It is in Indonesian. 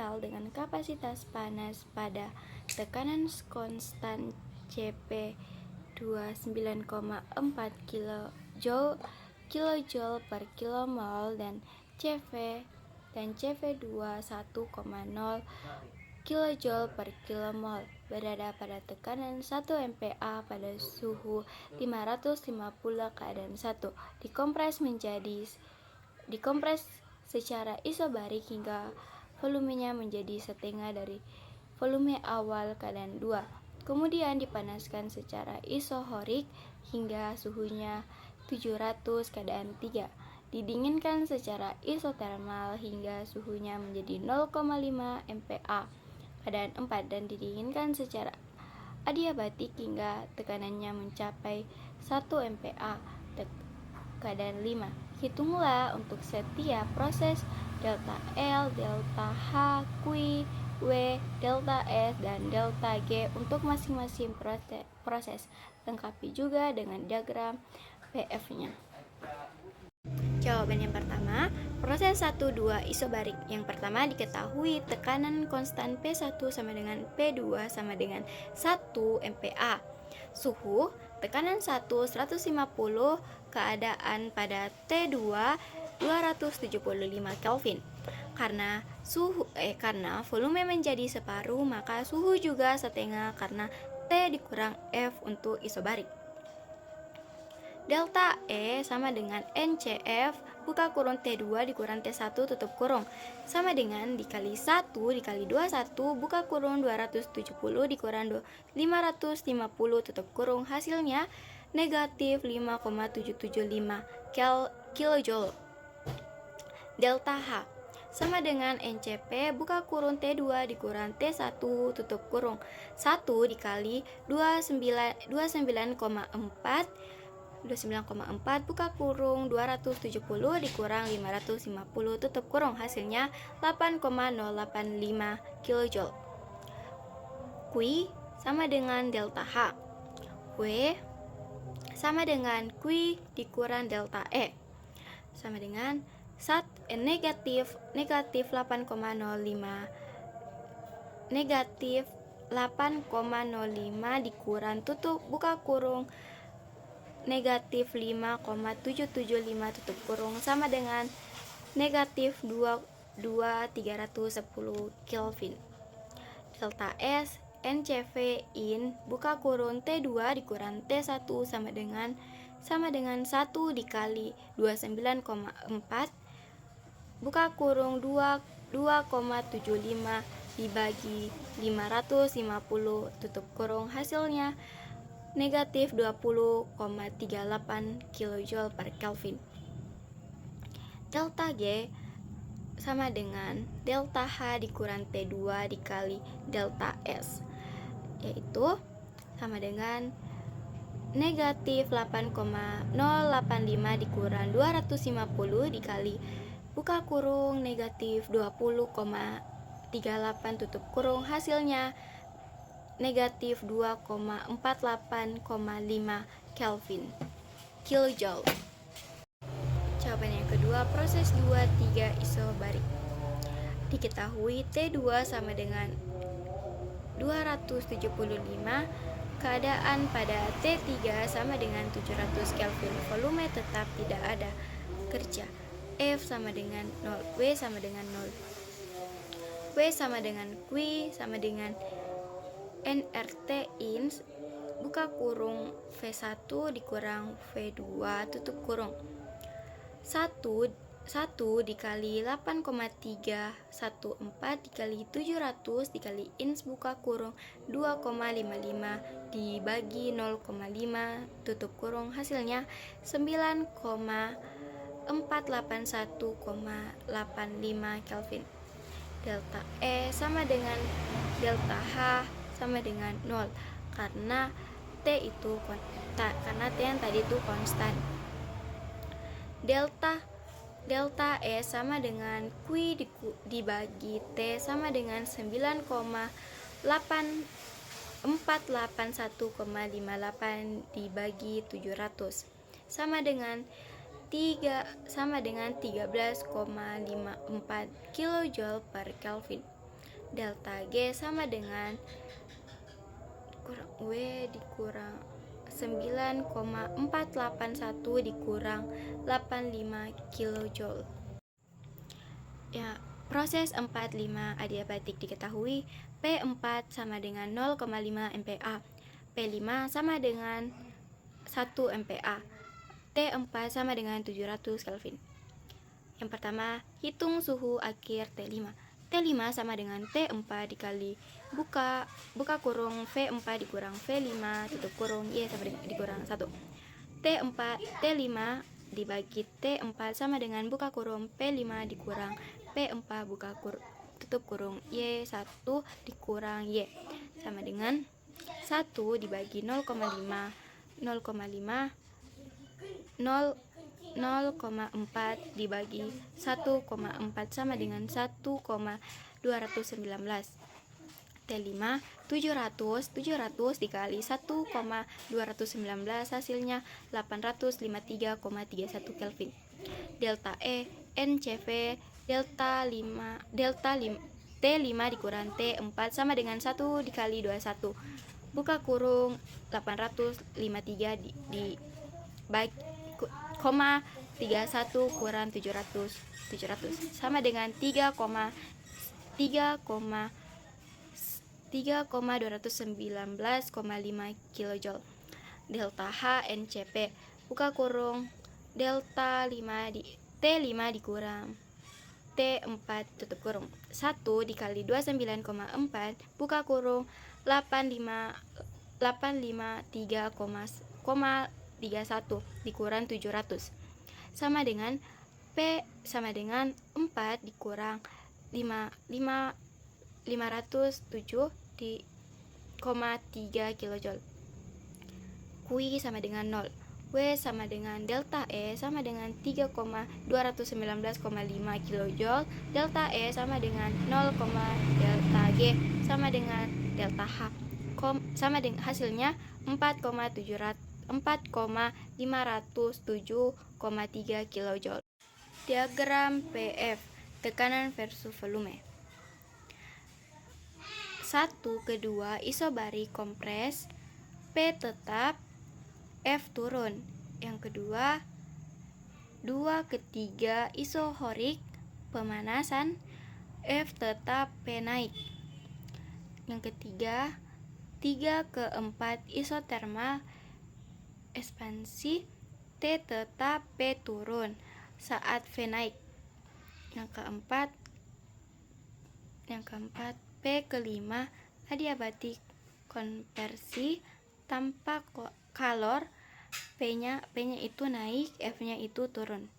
sentral dengan kapasitas panas pada tekanan konstan Cp 29,4 kilojoule per kilomol dan CV2 1,0 kilojoule per kilomol berada pada tekanan 1 MPa pada suhu 550 keadaan 1. Dikompres secara isobarik hingga volumenya menjadi setengah dari volume awal keadaan 2. Kemudian dipanaskan secara isohorik hingga suhunya 700 keadaan 3. Didinginkan secara isotermal hingga suhunya menjadi 0,5 MPa keadaan 4 dan didinginkan secara adiabatik hingga tekanannya mencapai 1 MPa keadaan 5. Hitunglah untuk setiap proses delta L, delta H, Q, W, delta S, dan delta G untuk masing-masing proses. Lengkapi juga dengan diagram PF-nya. Jawaban yang pertama, proses 1,2 isobarik. Yang pertama diketahui tekanan konstan P1 sama dengan P2 sama dengan 1 MPa. Suhu, tekanan 150, keadaan pada T2 275 Kelvin. Karena volume menjadi separuh, maka suhu juga setengah karena T dikurang F untuk isobarik. Delta E sama dengan NCF buka kurung T2 dikurang T1 tutup kurung sama dengan dikali 1 dikali 21 buka kurung 270 dikurang 550 tutup kurung, hasilnya negatif 5,775 kilojoule. Delta H sama dengan NCP buka kurung T2 dikurang T1 tutup kurung 1 dikali 29,4 buka kurung 270 dikurang 550 tutup kurung, hasilnya 8,085 kilojoule. Q sama dengan delta H. W sama dengan Q dikurang delta E sama dengan negatif 8,05 dikurang tutup buka kurung negatif 5,775 tutup kurung sama dengan negatif 2,310 Kelvin. Delta S NCV in buka kurung T2 dikurang T1 sama dengan 1 dikali 29,4 buka kurung 2,75 dibagi 550 tutup kurung, hasilnya negatif 20,38 kilojoule per Kelvin. Delta G sama dengan delta H dikurang T2 dikali delta S, yaitu sama dengan negatif 8,085 dikurang 250 dikali buka kurung negatif 20,38 tutup kurung, hasilnya negatif 2,485 kilojoule. Jawaban yang kedua, proses 2,3 isobarik. Diketahui T2 sama dengan 275, keadaan pada T3 sama dengan 700 Kelvin, volume tetap tidak ada kerja. F sama dengan 0, W sama dengan 0. W sama dengan Q sama dengan nRT in buka kurung V1 dikurang V2 tutup kurung 1 dikali 8,314 dikali 700 dikali ins buka kurung 2,55 dibagi 0,5 tutup kurung, hasilnya 9,481,85 Kelvin. Delta E sama dengan delta H sama dengan 0 karena T yang tadi itu konstan. Delta E sama dengan Q dibagi T sama dengan 9,481,58 dibagi 700 sama dengan 13,54 kilojoule per Kelvin. delta G sama dengan W dikurang 9,481 dikurang 85 kilojoule. Ya, proses 45 adiabatik diketahui P4 sama dengan 0,5 MPa, P5 sama dengan 1 MPa, T4 sama dengan 700 Kelvin. Yang pertama, hitung suhu akhir T5. T5 sama dengan T4 dikali buka kurung V4 dikurang V5 tutup kurung Y sama dengan dikurang 1. T5 dibagi T4 sama dengan buka kurung P5 dikurang P4 tutup kurung Y1 dikurang Y sama dengan 1 dibagi 0,5 dibagi 1,4 sama dengan 1,219. T5 700 dikali 1,219 hasilnya 853,31 Kelvin. Delta E NCV T5 dikurang T4 sama dengan 1 dikali 21 buka kurung 853 di bagi 31 kurang 700 sama dengan 3,219,5 kilojoule. Delta H NCP buka kurung T5 dikurang T4 tutup kurung 1 dikali 29,4 buka kurung 853,31 dikurang 700 sama dengan P sama dengan 4 dikurang 507,3 kilojoule. Q sama dengan 0. W sama dengan delta E sama dengan 3,219,5 kilojoule. Delta E sama dengan 0, delta G sama dengan delta H. Sama dengan hasilnya 4,507,3 kilojoule. Diagram PF, tekanan versus volume. 1 ke 2 isobarik kompres, P tetap, F turun. Yang kedua, 2 ke 3 isohorik pemanasan, F tetap, P naik. Yang ketiga, 3 ke 4 isotermal ekspansi, T tetap, P turun saat V naik. Yang keempat, P kelima adiabatik konversi tanpa kalor, P-nya itu naik, F-nya itu turun.